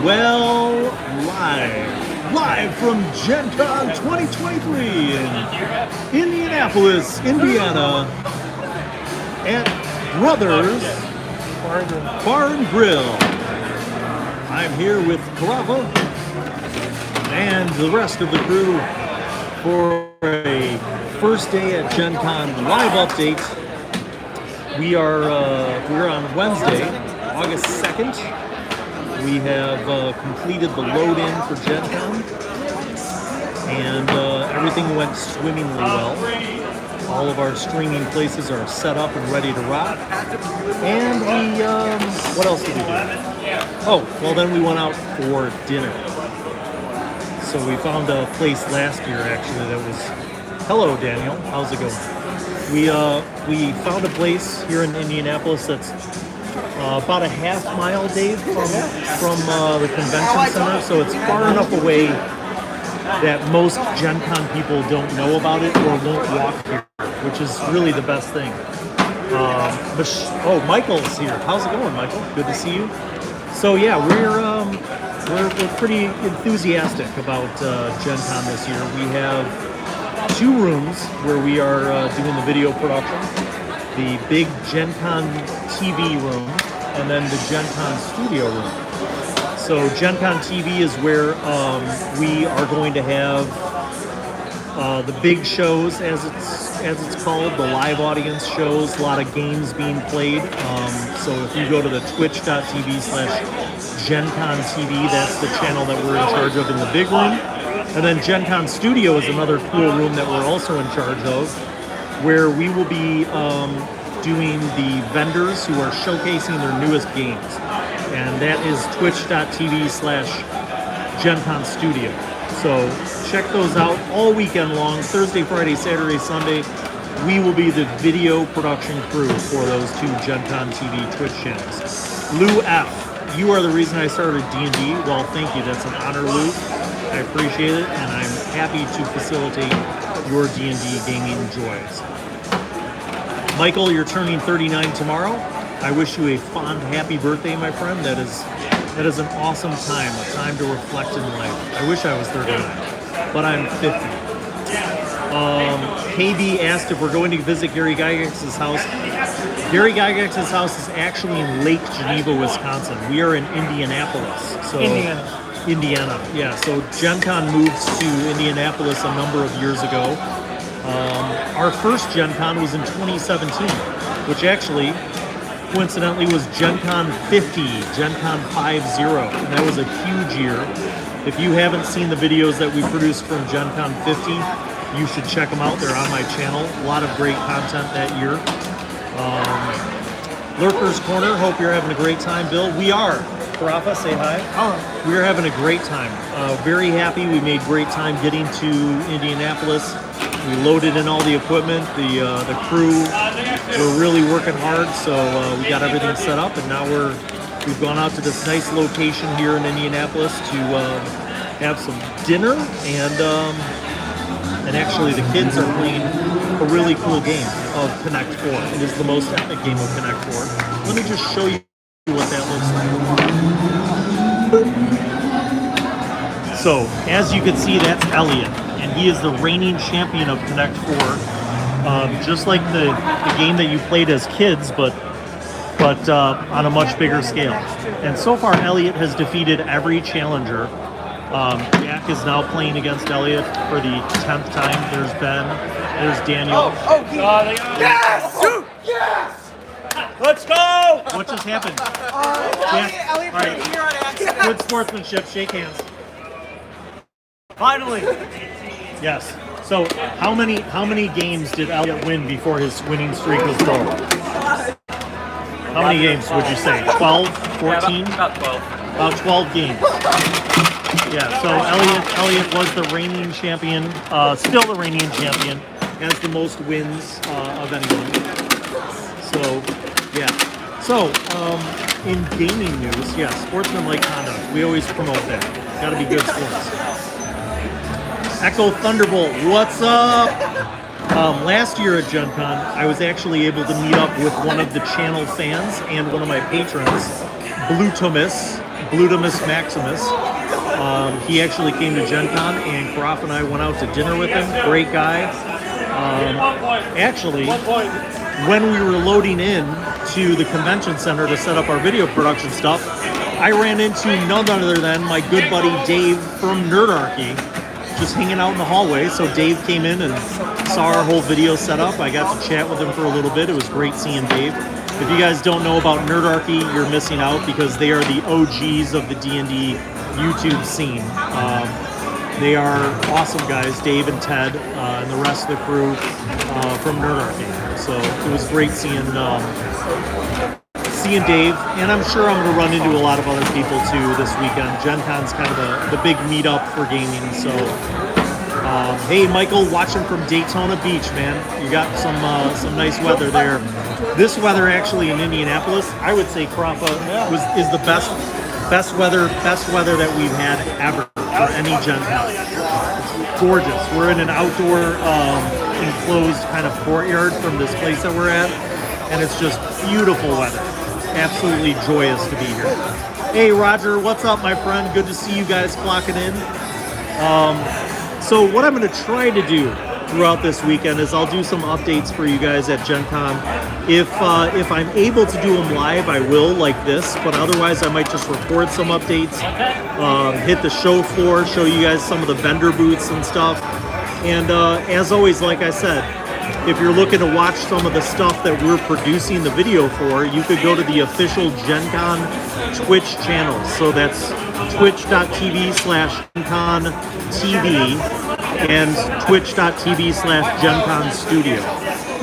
Well, live from Gen Con 2023 in Indianapolis, Indiana, at Brothers Bar and Grill. I'm here with Karafa and the rest of the crew for a first day at Gen Con live update. We're on Wednesday, August 2nd. We have completed the load-in for Gen Con, and everything went swimmingly well. All of our streaming places are set up and ready to rock. And we, what else did we do? Oh, well then we went out for dinner. So we found a place last year, actually, that was... Hello, Daniel. How's it going? We found a place here in Indianapolis that's about a half mile, Dave, from the convention center. So it's far enough away that most Gen Con people don't know about it or won't walk here, which is really the best thing. Michael's here. How's it going, Michael? Good to see you. So yeah, we're pretty enthusiastic about Gen Con this year. We have 2 rooms where we are doing the video production. The big Gen Con TV room, and then the Gen Con studio room. So Gen Con TV is where we are going to have the big shows, as it's called, the live audience shows, a lot of games being played. So if you go to the twitch.tv/GenConTV, that's the channel that we're in charge of in the big room. And then Gen Con Studio is another cool room that we're also in charge of, where we will be doing the vendors who are showcasing their newest games. And that is twitch.tv/GenCon Studio. So check those out all weekend long, Thursday, Friday, Saturday, Sunday. We will be the video production crew for those 2 Gen Con TV Twitch channels. Lou F., you are the reason I started D&D. Well, thank you. That's an honor, Lou. I appreciate it, and I'm happy to facilitate your D&D gaming joys. Michael, you're turning 39 tomorrow. I wish you a fond, happy birthday, my friend. That is an awesome time, a time to reflect in life. I wish I was 39, but I'm 50. KB asked if we're going to visit Gary Gygax's house. Gary Gygax's house is actually in Lake Geneva, Wisconsin. We are in Indianapolis. So Indiana, yeah. So Gen Con moved to Indianapolis a number of years ago. Our first Gen Con was in 2017, which actually, coincidentally, was Gen Con 50, Gen Con 50, and that was a huge year. If you haven't seen the videos that we produced from Gen Con 50, you should check them out. They're on my channel. A lot of great content that year. Lurker's Corner, hope you're having a great time, Bill. We are. Karafa, say hi. Oh. We're having a great time. Very happy. We made great time getting to Indianapolis. We loaded in all the equipment. The crew were really working hard, so we got everything set up, and now we've gone out to this nice location here in Indianapolis to have some dinner, and actually the kids are playing a really cool game of Connect 4. It is the most epic game of Connect 4. Let me just show you what that looks like. So, as you can see, that's Elliot. And he is the reigning champion of Connect 4, just like the game that you played as kids, but on a much bigger scale. And so far, Elliot has defeated every challenger. Jack is now playing against Elliot for the 10th time. There's Ben. There's Daniel. Yes! Yes! Let's go! What just happened? Elliot put it here on accident. Good sportsmanship. Shake hands. Finally. Yes. So, how many games did Elliot win before his winning streak was broken? How many games would you say? 12? 14? Yeah, about 12. About 12 games. Yeah, so Elliot was the reigning champion, still the reigning champion, has the most wins of anyone. So, yeah. So, in gaming news, yeah, sportsmanlike conduct. We always promote that. Gotta be good sports. Echo Thunderbolt, what's up? Last year at Gen Con, I was actually able to meet up with one of the channel fans and one of my patrons, Blue Thomas. Glutamus Maximus. He actually came to Gen Con, and Karaf and I went out to dinner with him. Great guy. Actually, when we were loading in to the convention center to set up our video production stuff, I ran into none other than my good buddy Dave from Nerdarchy, just hanging out in the hallway. So Dave came in and saw our whole video setup. I got to chat with him for a little bit. It was great seeing Dave. If you guys don't know about Nerdarchy, you're missing out because they are the OGs of the D&D YouTube scene. They are awesome guys, Dave and Ted, and the rest of the crew from Nerdarchy. So it was great seeing Dave, and I'm sure I'm going to run into a lot of other people too this weekend. Gen Con's kind of the big meetup for gaming. So, hey, Michael, watching from Daytona Beach, man. You got some nice weather there. This weather actually in Indianapolis, I would say Crawfa is the best weather that we've had ever for any Gen Con. It's gorgeous. We're in an outdoor enclosed kind of courtyard from this place that we're at, and it's just beautiful weather. Absolutely joyous to be here. Hey Roger, what's up, my friend? Good to see you guys clocking in. So what I'm going to try to do throughout this weekend is I'll do some updates for you guys at Gen Con. If I'm able to do them live, I will, like this, but otherwise I might just record some updates, hit the show floor, show you guys some of the vendor booths and stuff. And as always, like I said, if you're looking to watch some of the stuff that we're producing the video for, you could go to the official Gen Con Twitch channel. So that's twitch.tv/GenConTV and twitch.tv/GenConStudio.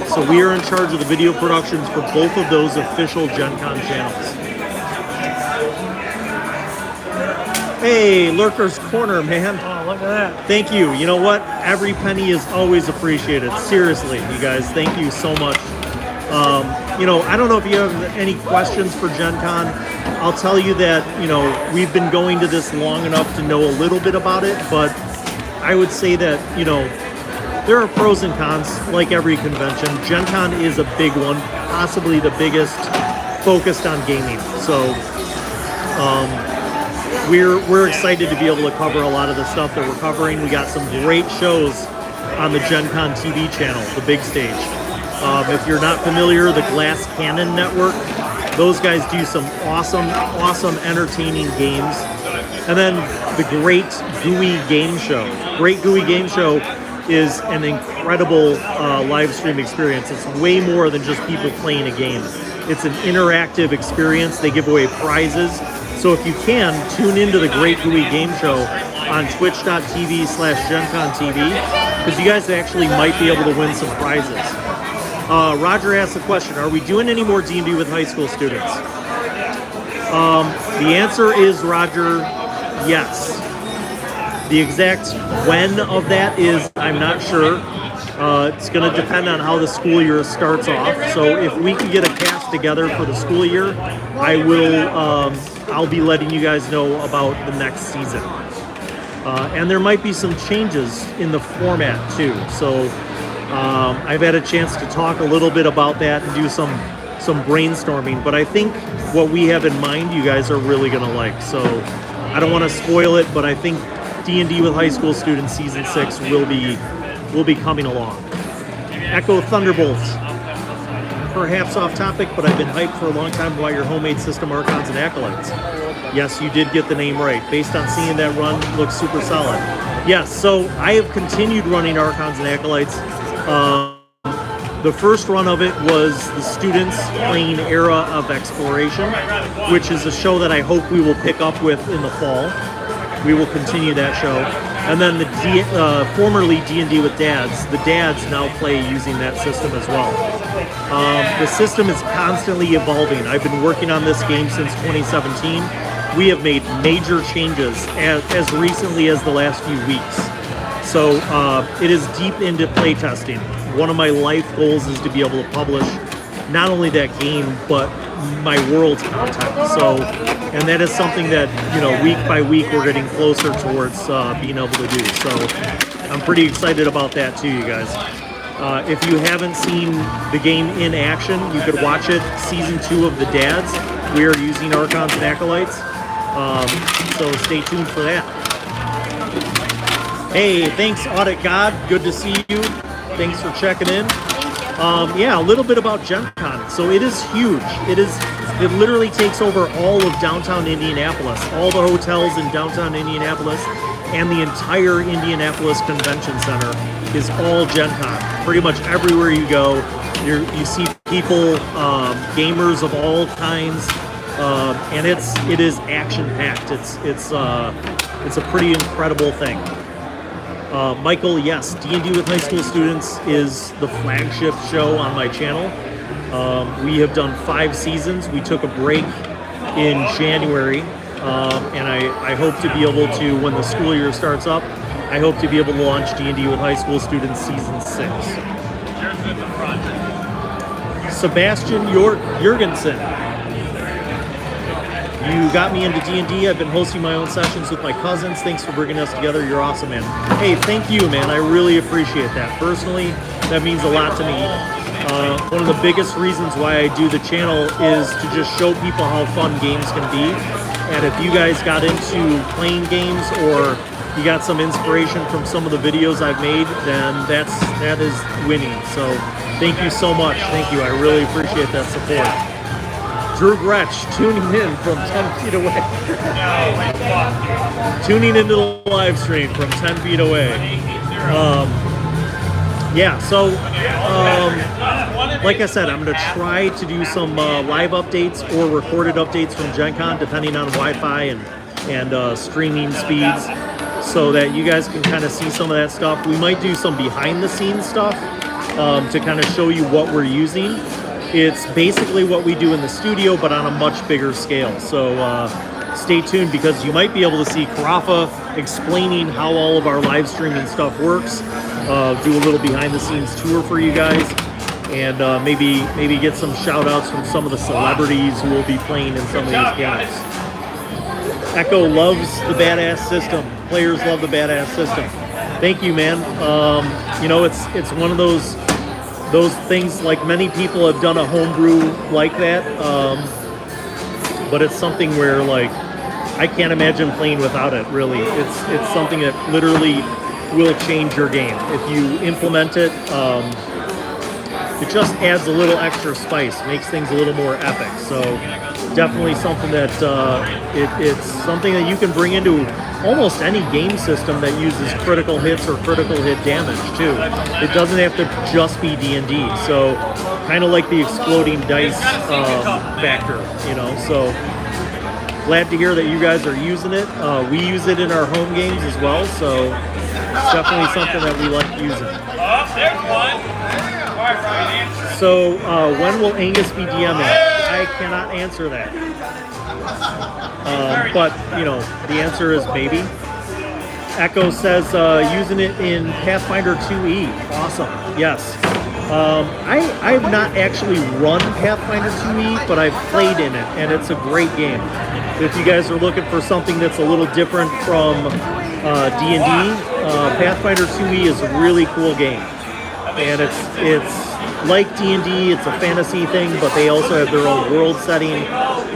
So we are in charge of the video productions for both of those official Gen Con channels. Hey, Lurker's Corner, man. Oh, look at that. Thank you. You know what? Every penny is always appreciated. Seriously, you guys, thank you so much. I don't know if you have any questions for Gen Con. I'll tell you that, we've been going to this long enough to know a little bit about it, but I would say that, there are pros and cons like every convention. Gen Con is a big one, possibly the biggest focused on gaming. So, we're excited to be able to cover a lot of the stuff that we're covering. We got some great shows on the Gen Con TV channel, the big stage. If you're not familiar, the Glass Cannon Network, those guys do some awesome entertaining games. And then the Great GUI Game Show. Great GUI Game Show is an incredible live stream experience. It's way more than just people playing a game. It's an interactive experience. They give away prizes. So if you can, tune into the Great GUI Game Show on twitch.tv/GenConTV, because you guys actually might be able to win some prizes. Roger asked the question, are we doing any more D&D with high school students? The answer is, Roger, yes. The exact when of that is, I'm not sure. It's going to depend on how the school year starts off. So if we can get a cast together for the school year, I'll be letting you guys know about the next season. And there might be some changes in the format too. So I've had a chance to talk a little bit about that and do some brainstorming. But I think what we have in mind, you guys are really going to like. So I don't want to spoil it, but I think D&D with high school students season 6 will be coming along. Echo Thunderbolts. Perhaps off topic, but I've been hyped for a long time about your homemade system, Archons and Acolytes. Yes, you did get the name right. Based on seeing that run, looks super solid. Yes, so I have continued running Archons and Acolytes. The first run of it was the students playing Era of Exploration, which is a show that I hope we will pick up with in the fall. We will continue that show. And then the formerly D&D with Dads, the Dads now play using that system as well. The system is constantly evolving. I've been working on this game since 2017. We have made major changes as recently as the last few weeks. So it is deep into playtesting. One of my life goals is to be able to publish not only that game, but my world's content. So, and that is something that, week by week we're getting closer towards being able to do. So I'm pretty excited about that too, you guys. If you haven't seen the game in action, you could watch it. Season 2 of The Dads. We are using Archons and Acolytes. So stay tuned for that. Hey, thanks Audit God. Good to see you. Thanks for checking in. Yeah, a little bit about Gen Con. So it is huge. It literally takes over all of downtown Indianapolis, all the hotels in downtown Indianapolis, and the entire Indianapolis Convention Center is all Gen Con. Pretty much everywhere you go, you see people, gamers of all kinds, and it is action packed. It's a pretty incredible thing. Michael, yes, D&D with high school students is the flagship show on my channel. We have done 5 seasons. We took a break in January, and I hope to be able to, when the school year starts up, I hope to be able to launch D&D with high school students season 6. Sebastian Jorgensen. You got me into D&D. I've been hosting my own sessions with my cousins. Thanks for bringing us together. You're awesome, man. Hey, thank you, man. I really appreciate that. Personally, that means a lot to me. One of the biggest reasons why I do the channel is to just show people how fun games can be. And if you guys got into playing games or you got some inspiration from some of the videos I've made, then that is winning. So thank you so much. Thank you. I really appreciate that support. Drew Gretsch tuning in from 10 feet away. Tuning into the live stream from 10 feet away. Yeah, so like I said, I'm going to try to do some live updates or recorded updates from Gen Con, depending on Wi-Fi and streaming speeds, so that you guys can kind of see some of that stuff. We might do some behind the scenes stuff to kind of show you what we're using. It's basically what we do in the studio, but on a much bigger scale. So stay tuned, because you might be able to see Karafa explaining how all of our live streaming stuff works. Do a little behind the scenes tour for you guys, and maybe get some shout outs from some of the celebrities who will be playing in some of these games. Echo loves the badass system. Players love the badass system. Thank you, man. You know, it's one of those things, like many people have done a homebrew like that, but it's something where, like, I can't imagine playing without it, really. It's something that literally will change your game. If you implement it, it just adds a little extra spice, makes things a little more epic. So definitely something that it's something that you can bring into almost any game system that uses critical hits or critical hit damage too. It doesn't have to just be D&D. So kind of like the exploding dice factor, you know. So glad to hear that you guys are using it. We use it in our home games as well, so it's definitely something that we like using. Oh, there's one. All right, Ryan, answer. So when will Angus be DMing? I cannot answer that. But, you know, the answer is maybe. Echo says using it in Pathfinder 2E. Awesome. Yes. I've not actually run Pathfinder 2E, but I've played in it, and it's a great game. If you guys are looking for something that's a little different from D&D, Pathfinder 2E is a really cool game. And it's like D&D, it's a fantasy thing, but they also have their own world setting,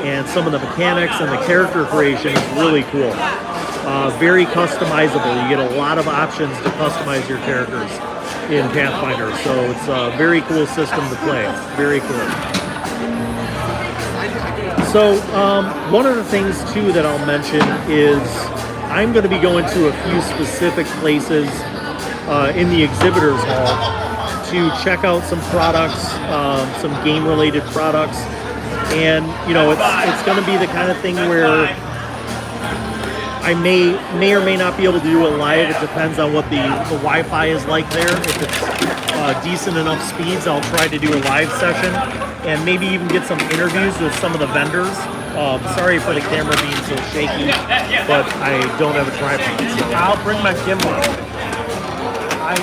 and some of the mechanics and the character creation is really cool. Very customizable. You get a lot of options to customize your characters in Pathfinder, so it's a very cool system to play. Very cool. So one of the things too that I'll mention is I'm going to be going to a few specific places in the exhibitors hall to check out some products, some game-related products, and you know, it's going to be the kind of thing where I may or may not be able to do it live. It depends on what the Wi-Fi is like there. If it's decent enough speeds, I'll try to do a live session and maybe even get some interviews with some of the vendors. Sorry for the camera being so shaky, but I don't have a tripod. So. I'll bring my gimbal. I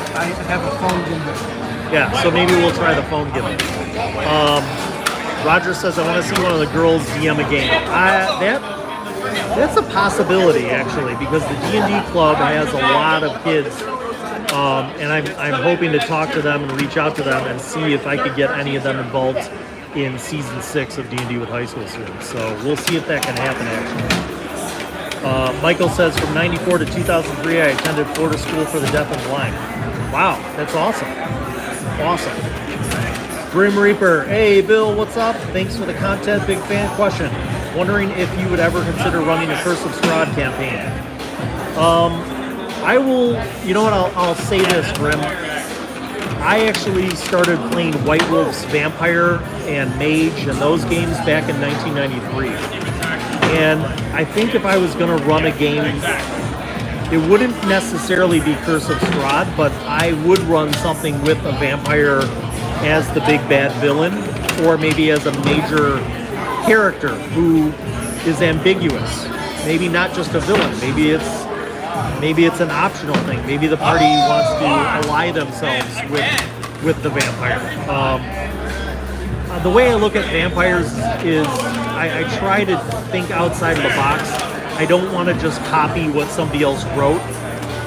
have a phone gimbal. Yeah, so maybe we'll try the phone gimbal. Roger says, I want to see one of the girls DM a game. That's a possibility, actually, because the D&D club has a lot of kids, and I'm hoping to talk to them and reach out to them and see if I could get any of them involved in season 6 of D&D with high school students. So we'll see if that can happen, actually. Michael says, from 94 to 2003, I attended Florida School for the Deaf and Blind. Wow, that's awesome. Awesome. Grim Reaper, hey Bill, what's up? Thanks for the content, big fan. Question, wondering if you would ever consider running a Curse of Strahd campaign. I will, you know what, I'll say this, Grim. I actually started playing White Wolf's Vampire and Mage and those games back in 1993. And I think if I was going to run a game, it wouldn't necessarily be Curse of Strahd, but I would run something with a vampire as the big bad villain, or maybe as a major character who is ambiguous. Maybe not just a villain. Maybe it's an optional thing. Maybe the party wants to ally themselves with the vampire. The way I look at vampires is I try to think outside of the box. I don't want to just copy what somebody else wrote.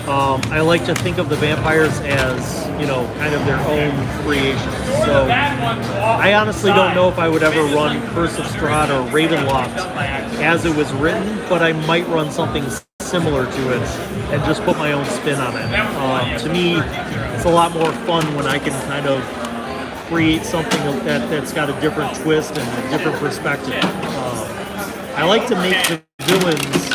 I like to think of the vampires as, you know, kind of their own creations. So I honestly don't know if I would ever run Curse of Strahd or Ravenloft as it was written, but I might run something similar to it and just put my own spin on it. To me, it's a lot more fun when I can kind of create something that's got a different twist and a different perspective. I like to make the villains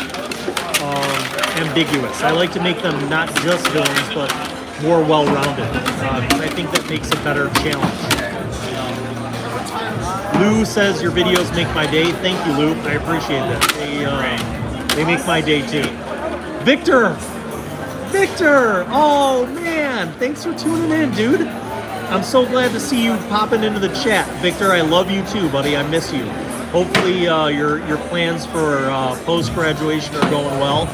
ambiguous. I like to make them not just villains, but more well-rounded. I think that makes a better challenge. Lou says your videos make my day. Thank you, Lou. I appreciate that. They make my day too. Victor! Oh man, thanks for tuning in, dude. I'm so glad to see you popping into the chat. Victor, I love you too, buddy. I miss you. Hopefully your plans for post-graduation are going well.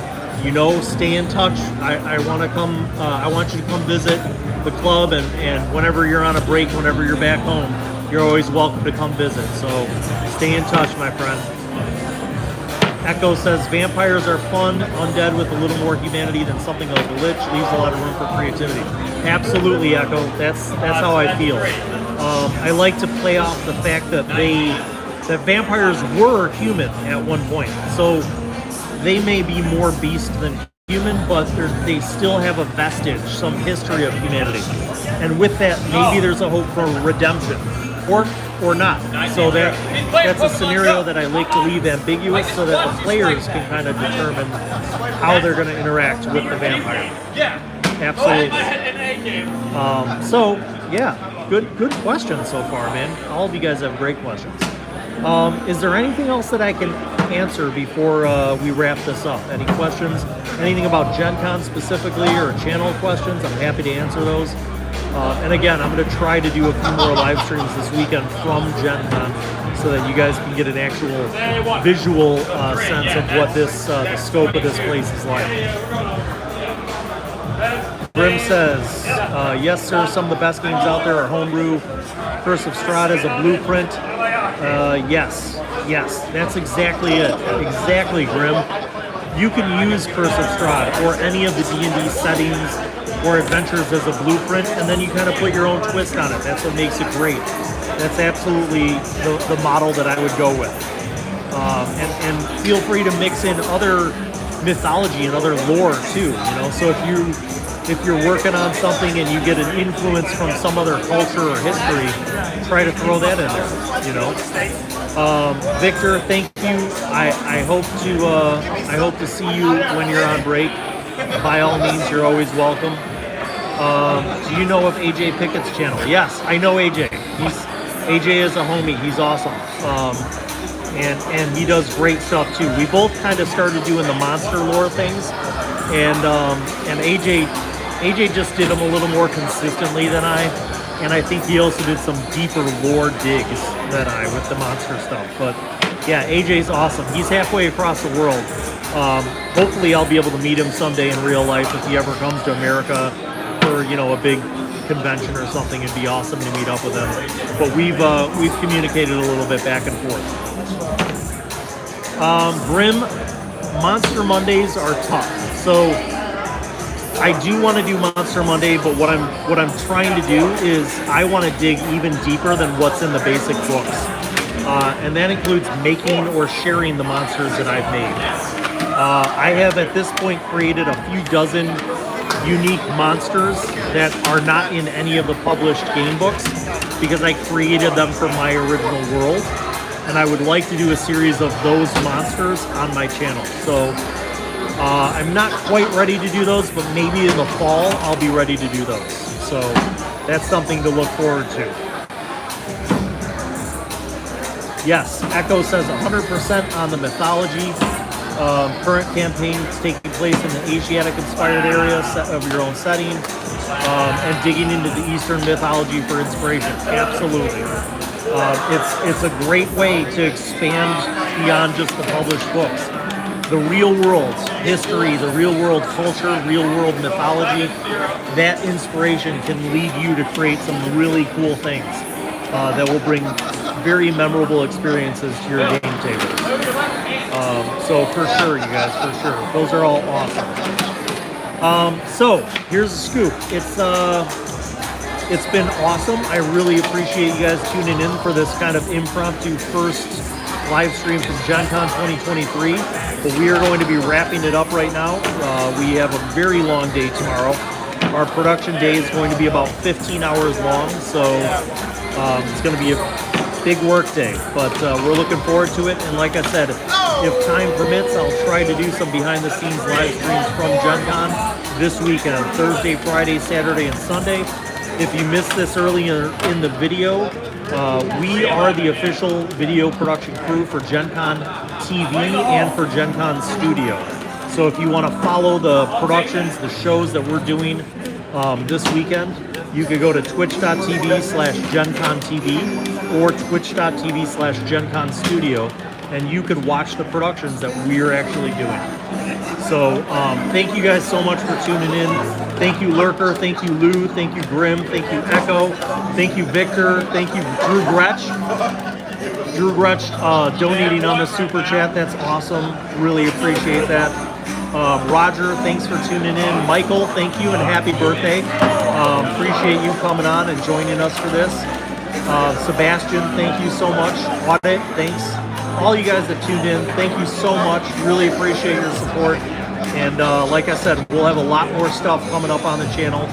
You know, stay in touch. I want to come. I want you to come visit the club, and whenever you're on a break, whenever you're back home, you're always welcome to come visit. So stay in touch, my friend. Echo says vampires are fun, undead with a little more humanity than something like a lich, leaves a lot of room for creativity. Absolutely, Echo. That's how I feel. I like to play off the fact that vampires were human at one point. So they may be more beast than human, but they still have a vestige, some history of humanity. And with that, maybe there's a hope for redemption, or not. So that's a scenario that I like to leave ambiguous so that the players can kind of determine how they're going to interact with the vampire. Absolutely. So, yeah, good questions so far, man. All of you guys have great questions. Is there anything else that I can answer before we wrap this up? Any questions? Anything about Gen Con specifically or channel questions? I'm happy to answer those. And again, I'm going to try to do a few more live streams this weekend from Gen Con so that you guys can get an actual visual sense of what this the scope of this place is like. Grim says, yes, sir, some of the best games out there are homebrew. Curse of Strahd is a blueprint. Yes, that's exactly it. Exactly, Grim. You can use Curse of Strahd or any of the D&D settings or adventures as a blueprint, and then you kind of put your own twist on it. That's what makes it great. That's absolutely the model that I would go with. And feel free to mix in other mythology and other lore too. You know, so if you're working on something and you get an influence from some other culture or history, try to throw that in there. You know, Victor, thank you. I hope to see you when you're on break. By all means, you're always welcome. Do you know of AJ Pickett's channel? Yes, I know AJ. AJ is a homie. He's awesome. And he does great stuff too. We both kind of started doing the monster lore things, and AJ just did them a little more consistently than I, and I think he also did some deeper lore digs than I with the monster stuff. But yeah, AJ's awesome. He's halfway across the world. Hopefully I'll be able to meet him someday in real life if he ever comes to America for, you know, a big convention or something. It'd be awesome to meet up with him. But we've communicated a little bit back and forth. Grim, Monster Mondays are tough. So I do want to do Monster Monday, but what I'm trying to do is I want to dig even deeper than what's in the basic books. And that includes making or sharing the monsters that I've made. I have at this point created a few dozen unique monsters that are not in any of the published game books because I created them for my original world, and I would like to do a series of those monsters on my channel. So I'm not quite ready to do those, but maybe in the fall I'll be ready to do those. So that's something to look forward to. Yes, Echo says 100% on the mythology. Current campaign is taking place in the Asiatic-inspired area of your own setting, and digging into the Eastern mythology for inspiration. Absolutely. It's a great way to expand beyond just the published books. The real world history, the real world culture, real world mythology, that inspiration can lead you to create some really cool things that will bring very memorable experiences to your game table. So for sure, you guys, for sure. Those are all awesome. So here's the scoop. It's been awesome. I really appreciate you guys tuning in for this kind of impromptu first live stream from Gen Con 2023. But we are going to be wrapping it up right now. We have a very long day tomorrow. Our production day is going to be about 15 hours long, so it's going to be a big work day, but we're looking forward to it. And like I said, if time permits, I'll try to do some behind the scenes live streams from Gen Con this weekend, Thursday, Friday, Saturday, and Sunday. If you missed this earlier in the video, we are the official video production crew for Gen Con TV and for Gen Con Studio. So if you want to follow the productions, the shows that we're doing this weekend, you could go to twitch.tv/GenConTV or twitch.tv/GenConStudio, and you could watch the productions that we're actually doing. So thank you guys so much for tuning in. Thank you, Lurker. Thank you, Lou. Thank you, Grim. Thank you, Echo. Thank you, Victor. Thank you, Drew Gretsch. Drew Gretsch donating on the super chat. That's awesome. Really appreciate that. Roger, thanks for tuning in. Michael, thank you and happy birthday. Appreciate you coming on and joining us for this. Sebastian, thank you so much. Audit, thanks. All you guys that tuned in, thank you so much. Really appreciate your support. And like I said, we'll have a lot more stuff coming up on the channel.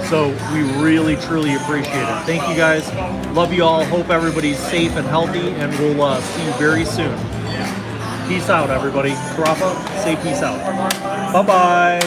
So we really, truly appreciate it. Thank you guys. Love you all. Hope everybody's safe and healthy, and we'll see you very soon. Peace out, everybody. Rafa, say peace out. Bye-bye.